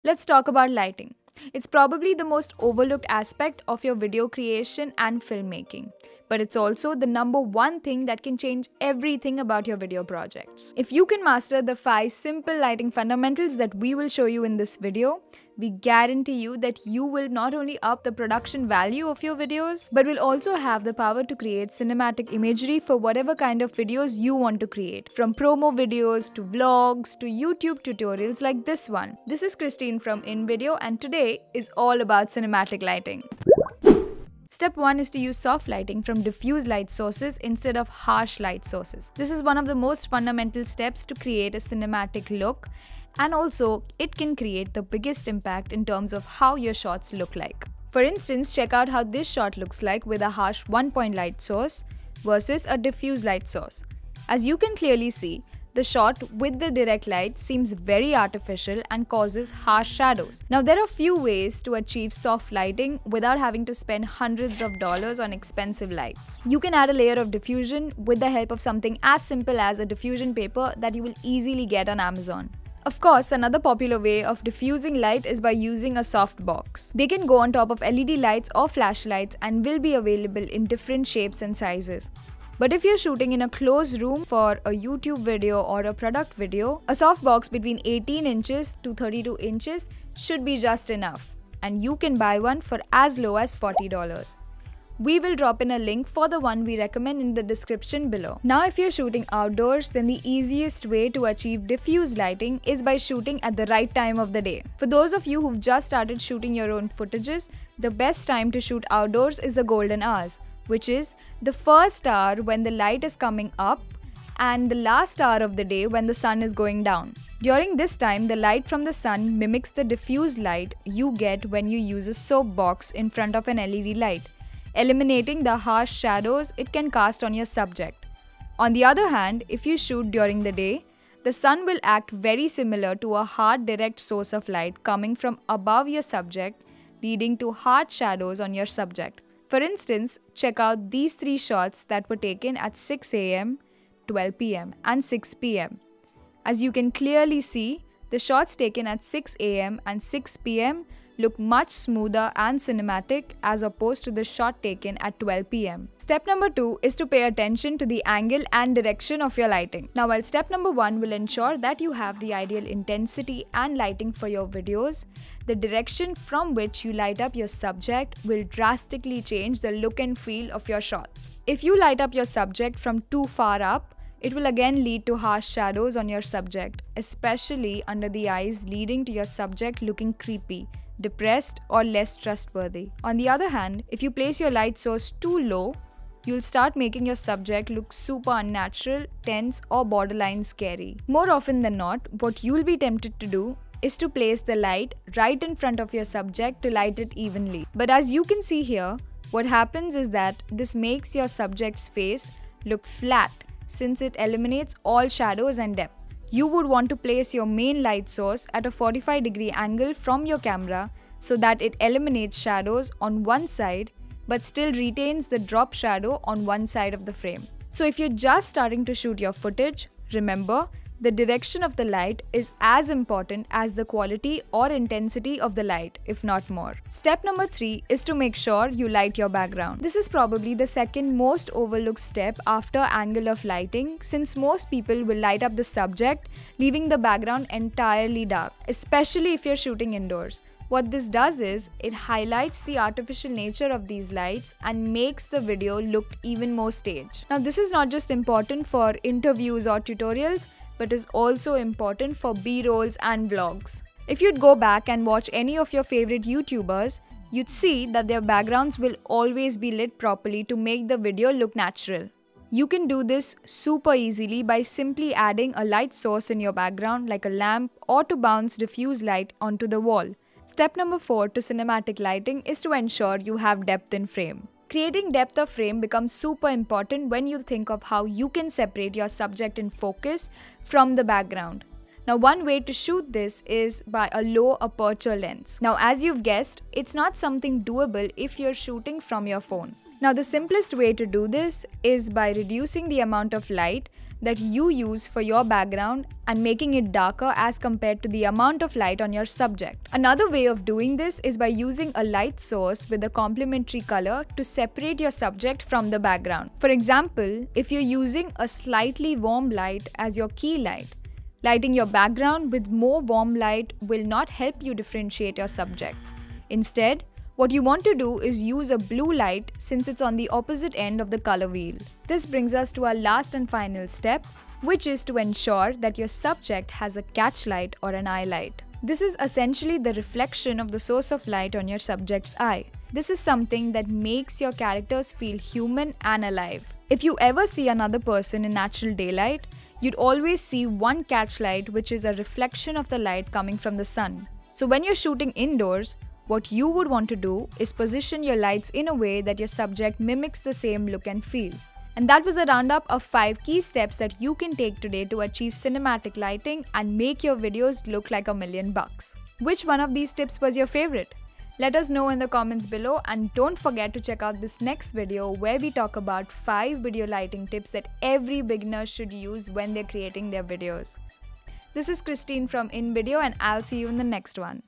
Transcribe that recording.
Let's talk about lighting. It's probably the most overlooked aspect of your video creation and filmmaking, but it's also the number one thing that can change everything about your video projects. If you can master the 5 simple lighting fundamentals that we will show you in this video, we guarantee you that you will not only up the production value of your videos, but will also have the power to create cinematic imagery for whatever kind of videos you want to create. From promo videos to vlogs to YouTube tutorials like this one. This is Christine from InVideo, and today is all about cinematic lighting. Step 1 is to use soft lighting from diffuse light sources instead of harsh light sources. This is one of the most fundamental steps to create a cinematic look, and also it can create the biggest impact in terms of how your shots look like. For instance, check out how this shot looks like with a harsh 1-point light source versus a diffuse light source. As you can clearly see, the shot with the direct light seems very artificial and causes harsh shadows. Now, there are few ways to achieve soft lighting without having to spend hundreds of dollars on expensive lights. You can add a layer of diffusion with the help of something as simple as a diffusion paper that you will easily get on Amazon. Of course, another popular way of diffusing light is by using a soft box. They can go on top of LED lights or flashlights and will be available in different shapes and sizes. But if you're shooting in a closed room for a YouTube video or a product video, a softbox between 18 inches to 32 inches should be just enough, and you can buy one for as low as $40. We will drop in a link for the one we recommend in the description below. Now, if you're shooting outdoors, then the easiest way to achieve diffuse lighting is by shooting at the right time of the day. For those of you who've just started shooting your own footages, the best time to shoot outdoors is the golden hours, which is the first hour when the light is coming up and the last hour of the day when the sun is going down. During this time, the light from the sun mimics the diffused light you get when you use a soap box in front of an LED light, eliminating the harsh shadows it can cast on your subject. On the other hand, if you shoot during the day, the sun will act very similar to a hard direct source of light coming from above your subject, leading to hard shadows on your subject. For instance, check out these 3 shots that were taken at 6 am, 12 pm and 6 pm. As you can clearly see, the shots taken at 6 am and 6 pm look much smoother and cinematic as opposed to the shot taken at 12 pm. Step number 2 is to pay attention to the angle and direction of your lighting. Now, while step number 1 will ensure that you have the ideal intensity and lighting for your videos, the direction from which you light up your subject will drastically change the look and feel of your shots. If you light up your subject from too far up, it will again lead to harsh shadows on your subject, especially under the eyes, leading to your subject looking creepy, depressed or less trustworthy. On the other hand, if you place your light source too low, you'll start making your subject look super unnatural, tense or borderline scary. More often than not, what you'll be tempted to do is to place the light right in front of your subject to light it evenly. But as you can see here, what happens is that this makes your subject's face look flat since it eliminates all shadows and depth. You would want to place your main light source at a 45-degree angle from your camera so that it eliminates shadows on one side but still retains the drop shadow on one side of the frame. So if you're just starting to shoot your footage, remember, the direction of the light is as important as the quality or intensity of the light, if not more. Step number 3 is to make sure you light your background. This is probably the second most overlooked step after angle of lighting, since most people will light up the subject, leaving the background entirely dark, especially if you're shooting indoors. What this does is, it highlights the artificial nature of these lights and makes the video look even more staged. Now, this is not just important for interviews or tutorials, but is also important for B-rolls and vlogs. If you'd go back and watch any of your favorite YouTubers, you'd see that their backgrounds will always be lit properly to make the video look natural. You can do this super easily by simply adding a light source in your background like a lamp or to bounce diffuse light onto the wall. Step number 4 to cinematic lighting is to ensure you have depth in frame. Creating depth of frame becomes super important when you think of how you can separate your subject in focus from the background. Now, one way to shoot this is by a low aperture lens. Now, as you've guessed, it's not something doable if you're shooting from your phone. Now, the simplest way to do this is by reducing the amount of light that you use for your background and making it darker as compared to the amount of light on your subject. Another way of doing this is by using a light source with a complementary color to separate your subject from the background. For example, if you're using a slightly warm light as your key light, lighting your background with more warm light will not help you differentiate your subject. Instead, what you want to do is use a blue light since it's on the opposite end of the color wheel. This brings us to our last and final step, which is to ensure that your subject has a catch light or an eye light. This is essentially the reflection of the source of light on your subject's eye. This is something that makes your characters feel human and alive. If you ever see another person in natural daylight, you'd always see one catch light, which is a reflection of the light coming from the sun. So when you're shooting indoors, what you would want to do is position your lights in a way that your subject mimics the same look and feel. And that was a roundup of 5 key steps that you can take today to achieve cinematic lighting and make your videos look like $1,000,000. Which one of these tips was your favorite? Let us know in the comments below, and don't forget to check out this next video where we talk about 5 video lighting tips that every beginner should use when they're creating their videos. This is Christine from InVideo, and I'll see you in the next one.